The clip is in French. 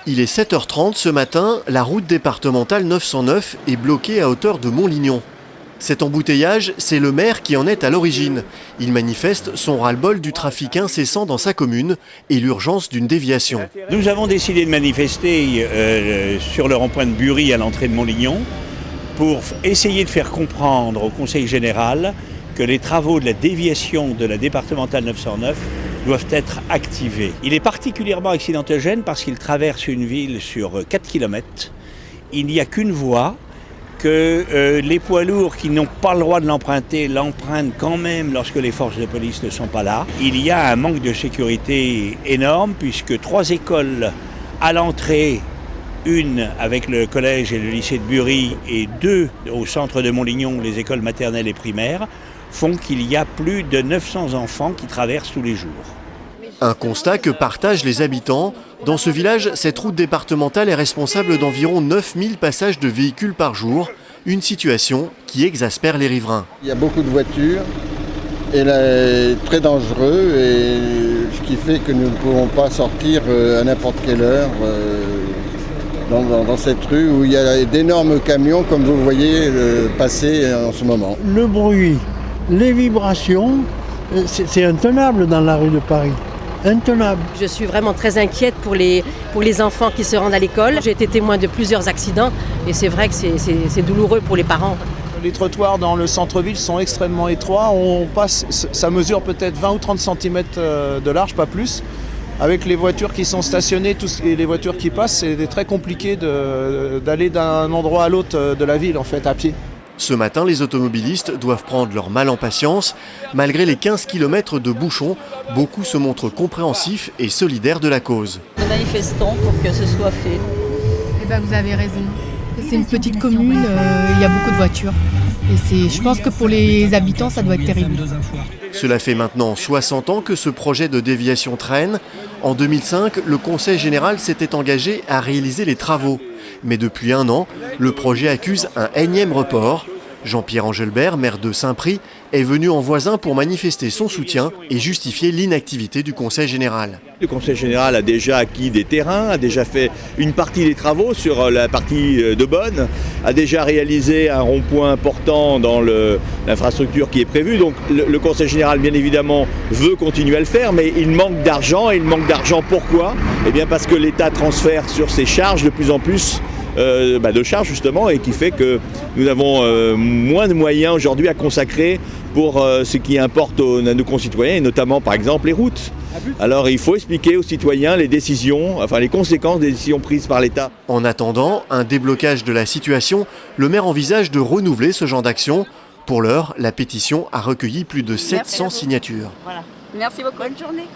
Il est 7h30 ce matin, la route départementale 909 est bloquée à hauteur de Montlignon. Cet embouteillage, c'est le maire qui en est à l'origine. Il manifeste son ras-le-bol du trafic incessant dans sa commune et l'urgence d'une déviation. Nous avons décidé de manifester sur le rond-point de Bury à l'entrée de Montlignon pour essayer de faire comprendre au Conseil général que les travaux de la déviation de la départementale 909 doivent être activés. Il est particulièrement accidentogène parce qu'il traverse une ville sur 4 km. Il n'y a qu'une voie, que les poids lourds qui n'ont pas le droit de l'emprunter l'empruntent quand même lorsque les forces de police ne sont pas là. Il y a un manque de sécurité énorme puisque 3 écoles à l'entrée, une avec le collège et le lycée de Bury et 2 au centre de Montlignon, les écoles maternelles et primaires, font qu'il y a plus de 900 enfants qui traversent tous les jours. Un constat que partagent les habitants. Dans ce village, cette route départementale est responsable d'environ 9000 passages de véhicules par jour. Une situation qui exaspère les riverains. Il y a beaucoup de voitures et elle est très dangereux, et ce qui fait que nous ne pouvons pas sortir à n'importe quelle heure dans cette rue où il y a d'énormes camions comme vous voyez passer en ce moment. Le bruit, les vibrations, c'est intenable dans la rue de Paris. Intenable. Je suis vraiment très inquiète pour les enfants qui se rendent à l'école. J'ai été témoin de plusieurs accidents et c'est vrai que c'est douloureux pour les parents. Les trottoirs dans le centre-ville sont extrêmement étroits. On passe, ça mesure peut-être 20 ou 30 cm de large, pas plus. Avec les voitures qui sont stationnées et les voitures qui passent, c'est très compliqué d'aller d'un endroit à l'autre de la ville en fait, à pied. Ce matin, les automobilistes doivent prendre leur mal en patience. Malgré les 15 km de bouchons, beaucoup se montrent compréhensifs et solidaires de la cause. Nous manifestons pour que ce soit fait. Eh ben, vous avez raison. C'est une petite commune, il y a beaucoup de voitures. Et je pense que pour les habitants, ça doit être terrible. Cela fait maintenant 60 ans que ce projet de déviation traîne. En 2005, le Conseil général s'était engagé à réaliser les travaux. Mais depuis un an, le projet accuse un énième report. Jean-Pierre Angelbert, maire de Saint-Prix, est venu en voisin pour manifester son soutien et justifier l'inactivité du Conseil général. Le Conseil général a déjà acquis des terrains, a déjà fait une partie des travaux sur la partie de Bonne, a déjà réalisé un rond-point important dans l'infrastructure qui est prévue. Donc le Conseil général, bien évidemment, veut continuer à le faire, mais il manque d'argent. Et il manque d'argent pourquoi ? Eh bien parce que l'État transfère sur ses charges de plus en plus de charges justement, et qui fait que nous avons moins de moyens aujourd'hui à consacrer pour ce qui importe à nos concitoyens, et notamment par exemple les routes. Alors il faut expliquer aux citoyens les décisions, enfin les conséquences des décisions prises par l'État. En attendant un déblocage de la situation, le maire envisage de renouveler ce genre d'action. Pour l'heure, la pétition a recueilli plus de 700 signatures. Voilà. Merci beaucoup. Bonne journée.